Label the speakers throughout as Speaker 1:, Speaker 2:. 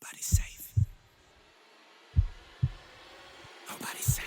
Speaker 1: Nobody's safe. Nobody's safe.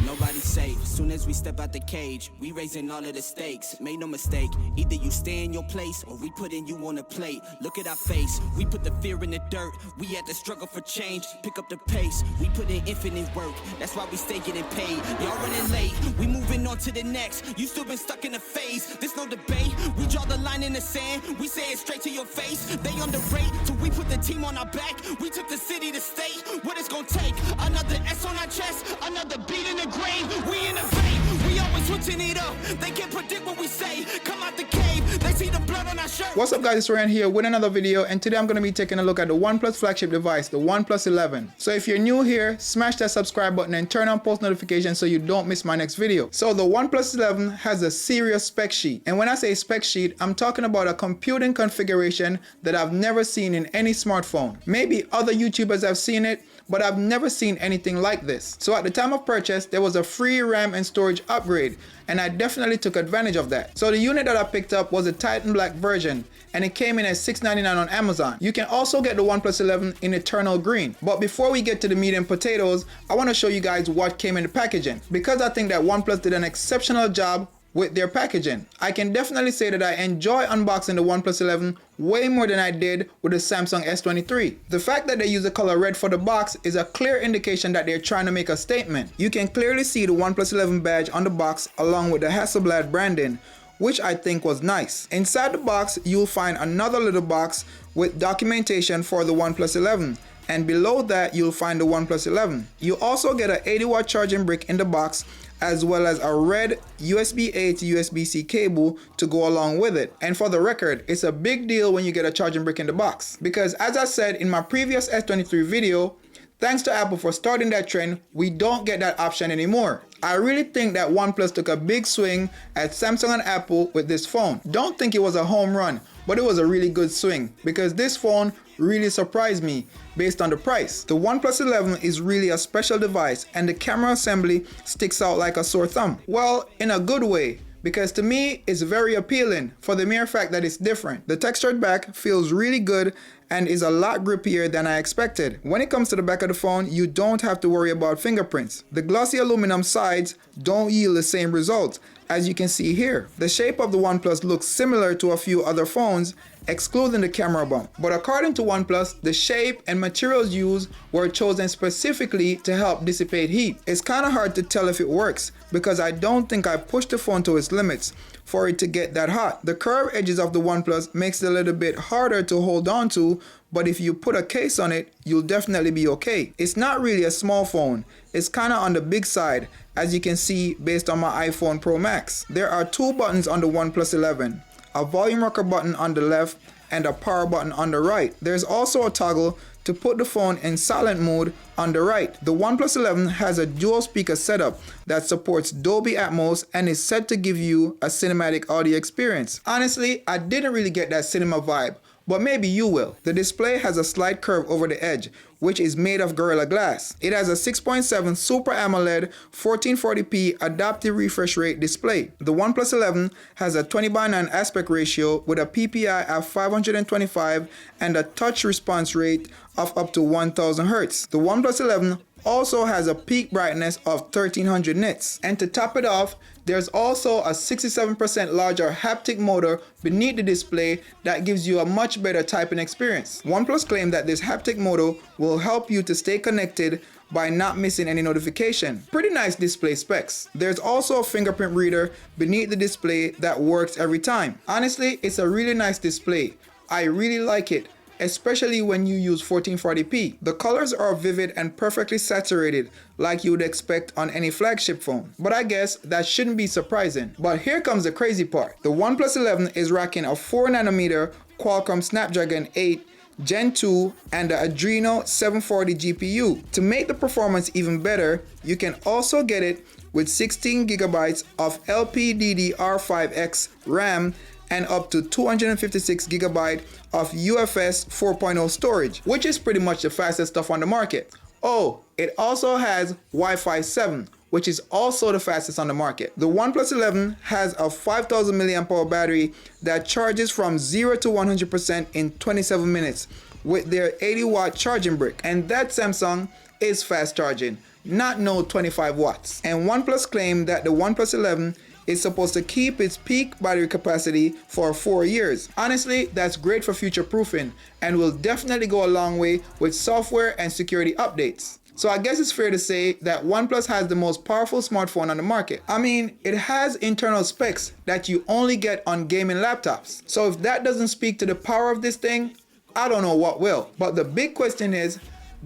Speaker 1: Nobody's safe. Soon as we step out the cage, we raising all of the stakes. Make no mistake, either you stay in your place or we putting you on a plate. Look at our face, we put the fear in the dirt. We had to struggle for change, pick up the pace. We put in infinite work, that's why we stay getting paid. Y'all running late, we moving on to the next. You still been stuck in a phase, there's no debate. We draw the line in the sand, we say it straight to your face. They underrate, till we put the team on our back. We took the city to state, what it's gonna take. Another S on our chest, another beat in the grave. We innovate, we always switching it up. They can't predict what we say. Come out the cave, they see the blood on our shirt.
Speaker 2: What's up guys, it's Ryan here with another video, and today I'm going to be taking a look at the OnePlus flagship device, the OnePlus 11. So if you're new here, smash that subscribe button and turn on post notifications so you don't miss my next video. So the OnePlus 11 has a serious spec sheet, and when I say spec sheet, I'm talking about a computing configuration that I've never seen in any smartphone. Maybe other YouTubers have seen it, but I've never seen anything like this. So at the time of purchase, there was a free RAM and storage upgrade, and I definitely took advantage of that. So the unit that I picked up was a Titan Black version, and it came in at $699 on Amazon. You can also get the OnePlus 11 in Eternal Green. But before we get to the meat and potatoes, I want to show you guys what came in the packaging, because I think that OnePlus did an exceptional job with their packaging. I can definitely say that I enjoy unboxing the OnePlus 11 way more than I did with the Samsung S23. The fact that they use the color red for the box is a clear indication that they're trying to make a statement. You can clearly see the OnePlus 11 badge on the box along with the Hasselblad branding, which I think was nice. Inside the box, you'll find another little box with documentation for the OnePlus 11. And below that, you'll find the OnePlus 11. You also get an 80-watt charging brick in the box, as well as a red USB-A to USB-C cable to go along with it. And for the record, it's a big deal when you get a charging brick in the box, because as I said in my previous S23 video, thanks to Apple for starting that trend, we don't get that option anymore. I really think that OnePlus took a big swing at Samsung and Apple with this phone. Don't think it was a home run, but it was a really good swing, because this phone really surprised me based on the price. The OnePlus 11 is really a special device, and the camera assembly sticks out like a sore thumb. Well, in a good way, because to me it's very appealing for the mere fact that it's different. The textured back feels really good and is a lot grippier than I expected. When it comes to the back of the phone, you don't have to worry about fingerprints. The glossy aluminum sides don't yield the same results, as you can see here. The shape of the OnePlus looks similar to a few other phones, excluding the camera bump. But according to OnePlus, the shape and materials used were chosen specifically to help dissipate heat. It's kind of hard to tell if it works, because I don't think I pushed the phone to its limits for it to get that hot. The curved edges of the OnePlus makes it a little bit harder to hold on to, but if you put a case on it, you'll definitely be okay. It's not really a small phone. It's kind of on the big side, as you can see based on my iPhone Pro Max. There are two buttons on the OnePlus 11. A volume rocker button on the left and a power button on the right. There's also a toggle to put the phone in silent mode on the right. The OnePlus 11 has a dual speaker setup that supports Dolby Atmos and is set to give you a cinematic audio experience. Honestly, I didn't really get that cinema vibe, but maybe you will. The display has a slight curve over the edge, which is made of Gorilla Glass. It has a 6.7 Super AMOLED 1440p adaptive refresh rate display. The OnePlus 11 has a 20:9 aspect ratio with a PPI of 525 and a touch response rate of up to 1000 Hz. The OnePlus 11 also has a peak brightness of 1300 nits. And to top it off, there's also a 67% larger haptic motor beneath the display that gives you a much better typing experience. OnePlus claimed that this haptic motor will help you to stay connected by not missing any notification. Pretty nice display specs. There's also a fingerprint reader beneath the display that works every time. Honestly, it's a really nice display. I really like it, especially when you use 1440p. The colors are vivid and perfectly saturated, like you would expect on any flagship phone. But I guess that shouldn't be surprising. But here comes the crazy part. The OnePlus 11 is rocking a 4nm Qualcomm Snapdragon 8 Gen 2 and the Adreno 740 GPU. To make the performance even better, you can also get it with 16GB of LPDDR5X RAM and up to 256GB of UFS 4.0 storage, which is pretty much the fastest stuff on the market. Oh, it also has Wi-Fi 7, which is also the fastest on the market. The OnePlus 11 has a 5000 mAh battery that charges from 0 to 100% in 27 minutes with their 80-watt charging brick. And that Samsung is fast charging, not no 25 watts. And OnePlus claimed that the OnePlus 11 is supposed to keep its peak battery capacity for 4 years. Honestly, that's great for future proofing and will definitely go a long way with software and security updates. So I guess it's fair to say that OnePlus has the most powerful smartphone on the market. I mean, it has internal specs that you only get on gaming laptops. So if that doesn't speak to the power of this thing, I don't know what will. But the big question is,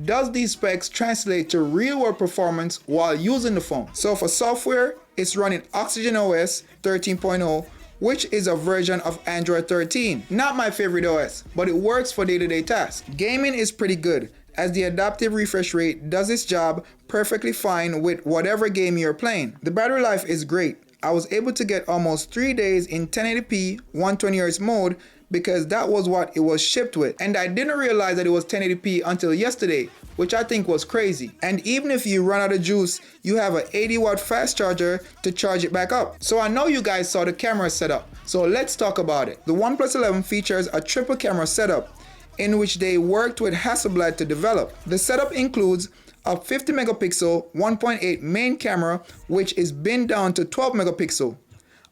Speaker 2: does these specs translate to real-world performance while using the phone? So for software, it's running Oxygen OS 13.0, which is a version of Android 13. Not my favorite OS, but it works for day-to-day tasks. Gaming is pretty good, as the adaptive refresh rate does its job perfectly fine with whatever game you're playing. The battery life is great. I was able to get almost 3 days in 1080p 120Hz mode because that was what it was shipped with. And I didn't realize that it was 1080p until yesterday, which I think was crazy. And even if you run out of juice, you have an 80-watt fast charger to charge it back up. So I know you guys saw the camera setup, so let's talk about it. The OnePlus 11 features a triple camera setup in which they worked with Hasselblad to develop. The setup includes a 50 megapixel 1.8 main camera, which is binned down to 12 megapixel,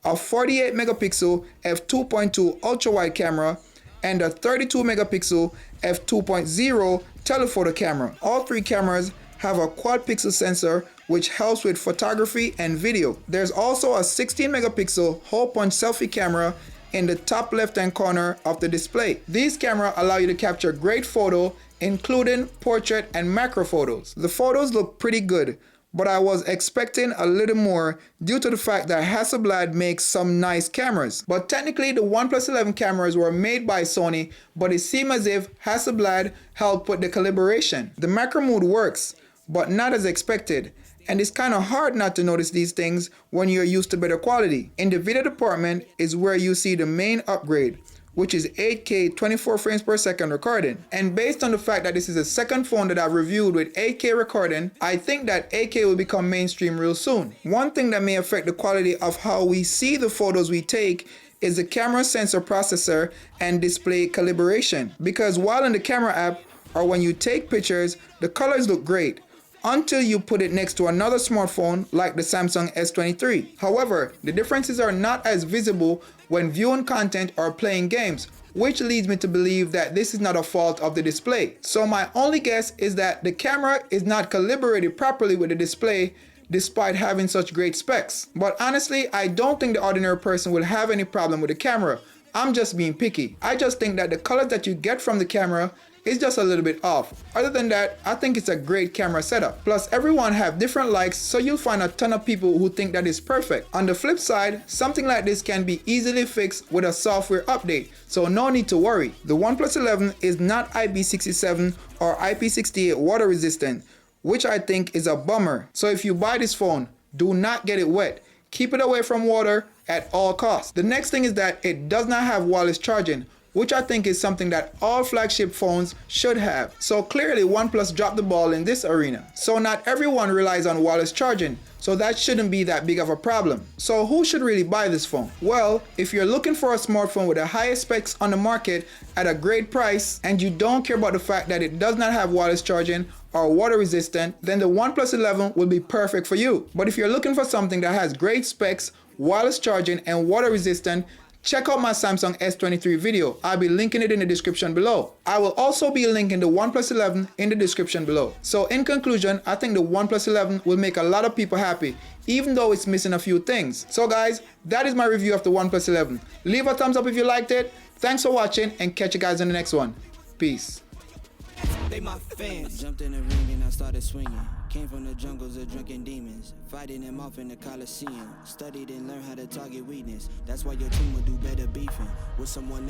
Speaker 2: a 48 megapixel f2.2 ultra wide camera, and a 32 megapixel f2.0 telephoto camera. All three cameras have a quad pixel sensor which helps with photography and video. There's also a 16 megapixel hole punch selfie camera in the top left hand corner of the display. These cameras allow you to capture great photo, including portrait and macro photos. The photos look pretty good, but I was expecting a little more due to the fact that Hasselblad makes some nice cameras. But technically the OnePlus 11 cameras were made by Sony, but it seemed as if Hasselblad helped with the calibration. The macro mode works, but not as expected. And it's kind of hard not to notice these things when you're used to better quality. In the video department is where you see the main upgrade, which is 8K 24 frames per second recording. And based on the fact that this is the second phone that I've reviewed with 8K recording, I think that 8K will become mainstream real soon. One thing that may affect the quality of how we see the photos we take is the camera sensor processor and display calibration. Because while in the camera app or when you take pictures, the colors look great until you put it next to another smartphone like the Samsung S23. However, the differences are not as visible when viewing content or playing games, which leads me to believe that this is not a fault of the display. So my only guess is that the camera is not calibrated properly with the display despite having such great specs. But honestly, I don't think the ordinary person will have any problem with the camera. I'm just being picky. I just think that the colors that you get from the camera is just a little bit off. Other than that, I think it's a great camera setup. Plus, everyone have different likes, so you'll find a ton of people who think that is perfect. On the flip side, something like this can be easily fixed with a software update, so no need to worry. The OnePlus 11 is not IP67 or IP68 water resistant, which I think is a bummer. So if you buy this phone, do not get it wet. Keep it away from water at all costs. The next thing is that it does not have wireless charging, which I think is something that all flagship phones should have. So clearly OnePlus dropped the ball in this arena. So not everyone relies on wireless charging, so that shouldn't be that big of a problem. So who should really buy this phone? Well, if you're looking for a smartphone with the highest specs on the market at a great price and you don't care about the fact that it does not have wireless charging or water resistant, then the OnePlus 11 will be perfect for you. But if you're looking for something that has great specs, wireless charging and water resistant, check out my Samsung S23 video. I'll be linking it in the description below. I will also be linking the OnePlus 11 in the description below. So in conclusion, I think the OnePlus 11 will make a lot of people happy, even though it's missing a few things. So guys, that is my review of the OnePlus 11. Leave a thumbs up if you liked it. Thanks for watching and catch you guys in the next one. Peace.
Speaker 1: They my fans. I jumped in the ring and I started swinging. Came from the jungles of drunken demons, fighting them off in the Coliseum. Studied and learned how to target weakness. That's why your team will do better beefing with someone else.